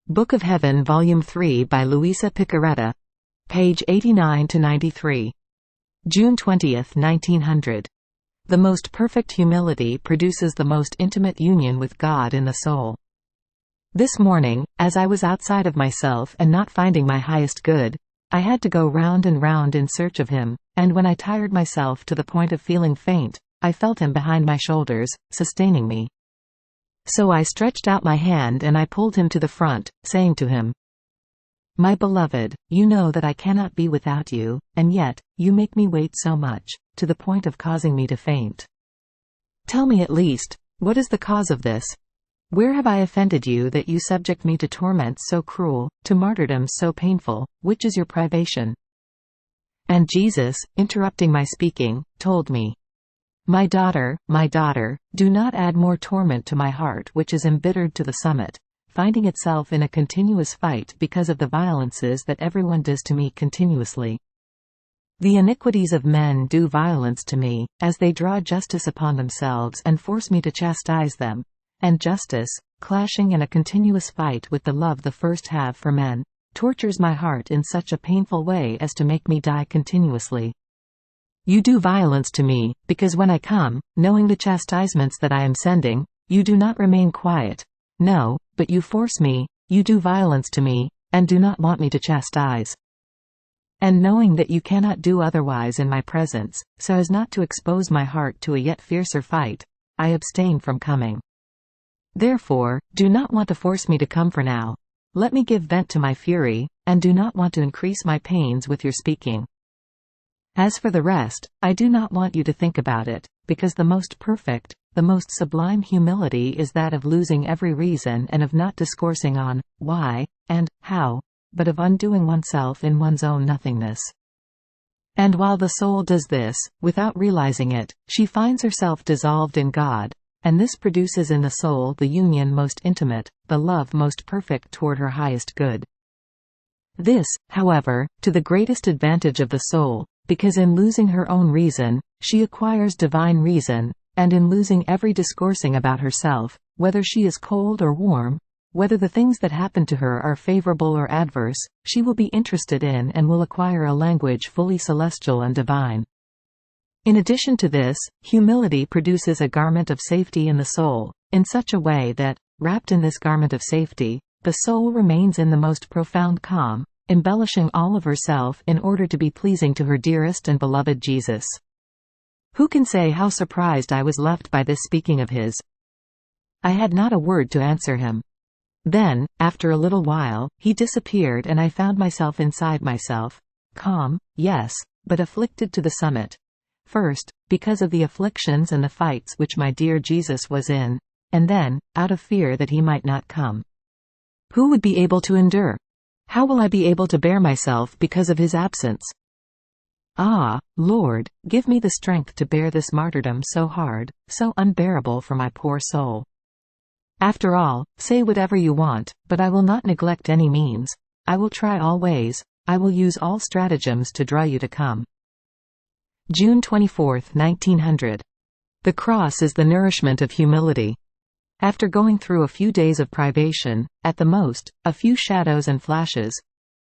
Book of Heaven Volume 3 by Luisa Piccarreta. Page 89–93. June 20, 1900. The most perfect humility produces the most intimate union with God in the soul. This morning, as I was outside of myself and not finding my highest good, I had to go round and round in search of Him, and when I tired myself to the point of feeling faint, I felt Him behind my shoulders, sustaining me. So I stretched out my hand and I pulled Him to the front, saying to Him, "My beloved, you know that I cannot be without you, and yet, you make me wait so much, to the point of causing me to faint. Tell me at least, what is the cause of this? Where have I offended you that you subject me to torments so cruel, to martyrdom so painful, which is your privation?" And Jesus, interrupting my speaking, told me, my daughter, do not add more torment to my heart which is embittered to the summit, finding itself in a continuous fight because of the violences that everyone does to me continuously. The iniquities of men do violence to me, as they draw justice upon themselves and force me to chastise them, and justice, clashing in a continuous fight with the love the first have for men, tortures my heart in such a painful way as to make me die continuously. You do violence to me, because when I come, knowing the chastisements that I am sending, you do not remain quiet. No, but you force me, you do violence to me, and do not want me to chastise. And knowing that you cannot do otherwise in my presence, so as not to expose my heart to a yet fiercer fight, I abstain from coming. Therefore, do not want to force me to come for now. Let me give vent to my fury, and do not want to increase my pains with your speaking. As for the rest, I do not want you to think about it, because the most perfect, the most sublime humility is that of losing every reason and of not discoursing on why and how, but of undoing oneself in one's own nothingness. And while the soul does this, without realizing it, she finds herself dissolved in God, and this produces in the soul the union most intimate, the love most perfect toward her highest good. This, however, to the greatest advantage of the soul, because in losing her own reason, she acquires divine reason, and in losing every discoursing about herself, whether she is cold or warm, whether the things that happen to her are favorable or adverse, she will be interested in and will acquire a language fully celestial and divine. In addition to this, humility produces a garment of safety in the soul, in such a way that, wrapped in this garment of safety, the soul remains in the most profound calm, embellishing all of herself in order to be pleasing to her dearest and beloved Jesus. Who can say how surprised I was left by this speaking of his? I had not a word to answer him. Then, after a little while, he disappeared and I found myself inside myself, calm, yes, but afflicted to the summit. First, because of the afflictions and the fights which my dear Jesus was in, and then, out of fear that he might not come. Who would be able to endure? How will I be able to bear myself because of his absence? Ah, Lord, give me the strength to bear this martyrdom so hard, so unbearable for my poor soul. After all, say whatever you want, but I will not neglect any means. I will try all ways, I will use all stratagems to draw you to come. June 24, 1900. The cross is the nourishment of humility. After going through a few days of privation, at the most, a few shadows and flashes,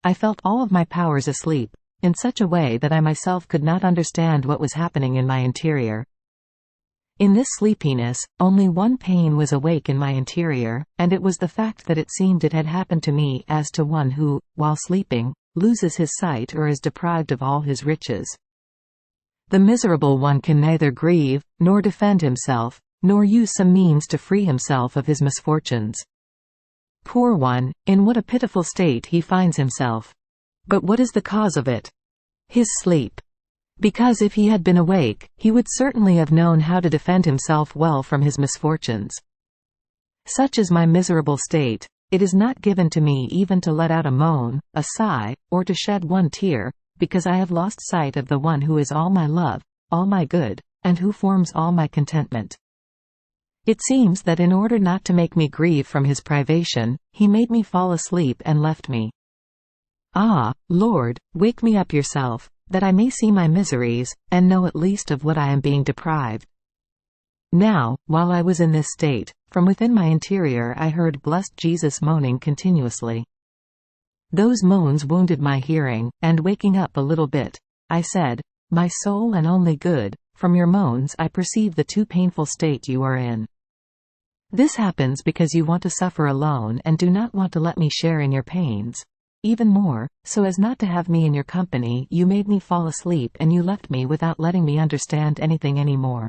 I felt all of my powers asleep, in such a way that I myself could not understand what was happening in my interior. In this sleepiness, only one pain was awake in my interior, and it was the fact that it seemed it had happened to me as to one who, while sleeping, loses his sight or is deprived of all his riches. The miserable one can neither grieve, nor defend himself, nor use some means to free himself of his misfortunes. Poor one, in what a pitiful state he finds himself. But what is the cause of it? His sleep. Because if he had been awake, he would certainly have known how to defend himself well from his misfortunes. Such is my miserable state, it is not given to me even to let out a moan, a sigh, or to shed one tear, because I have lost sight of the one who is all my love, all my good, and who forms all my contentment. It seems that in order not to make me grieve from his privation, he made me fall asleep and left me. Ah, Lord, wake me up yourself, that I may see my miseries, and know at least of what I am being deprived. Now, while I was in this state, From within my interior I heard blessed Jesus moaning continuously. Those moans wounded my hearing, and waking up a little bit, I said, "My soul and only good, from your moans I perceive the too painful state you are in. This happens because you want to suffer alone and do not want to let me share in your pains. Even more, so as not to have me in your company, you made me fall asleep and you left me without letting me understand anything anymore.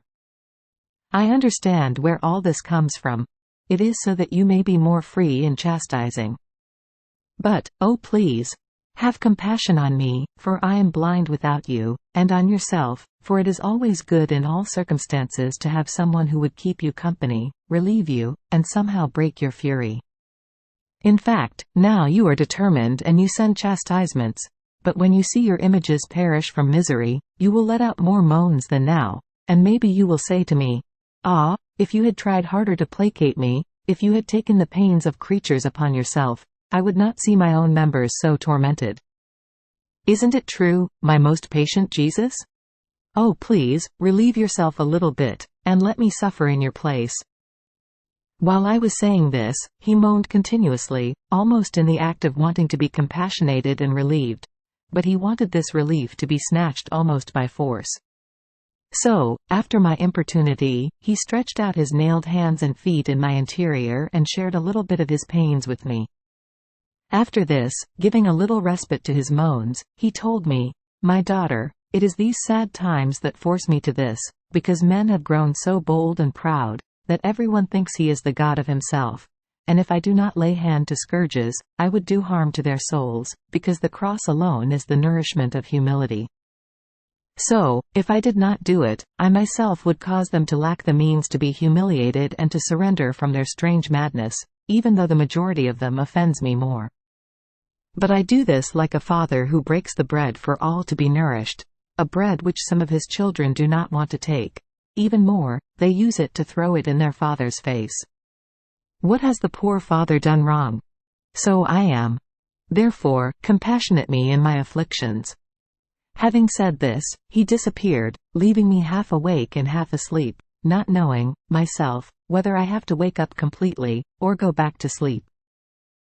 I understand where all this comes from. It is so that you may be more free in chastising. But, oh please, have compassion on me, for I am blind without you, and on yourself, for it is always good in all circumstances to have someone who would keep you company, relieve you, and somehow break your fury. In fact, now you are determined and you send chastisements, but when you see your images perish from misery, you will let out more moans than now, and maybe you will say to me, 'Ah, if you had tried harder to placate me, if you had taken the pains of creatures upon yourself, I would not see my own members so tormented.' Isn't it true, my most patient Jesus? Oh please, relieve yourself a little bit, and let me suffer in your place." While I was saying this, he moaned continuously, almost in the act of wanting to be compassionated and relieved. But he wanted this relief to be snatched almost by force. So, after my importunity, he stretched out his nailed hands and feet in my interior and shared a little bit of his pains with me. After this, giving a little respite to his moans, he told me, "My daughter, it is these sad times that force me to this, because men have grown so bold and proud, that everyone thinks he is the God of himself, and if I do not lay hand to scourges, I would do harm to their souls, because the cross alone is the nourishment of humility. So, if I did not do it, I myself would cause them to lack the means to be humiliated and to surrender from their strange madness, even though the majority of them offends me more. But I do this like a father who breaks the bread for all to be nourished, a bread which some of his children do not want to take. Even more, they use it to throw it in their father's face. What has the poor father done wrong? So I am. Therefore, compassionate me in my afflictions." Having said this, he disappeared, leaving me half awake and half asleep, not knowing, myself, whether I have to wake up completely, or go back to sleep.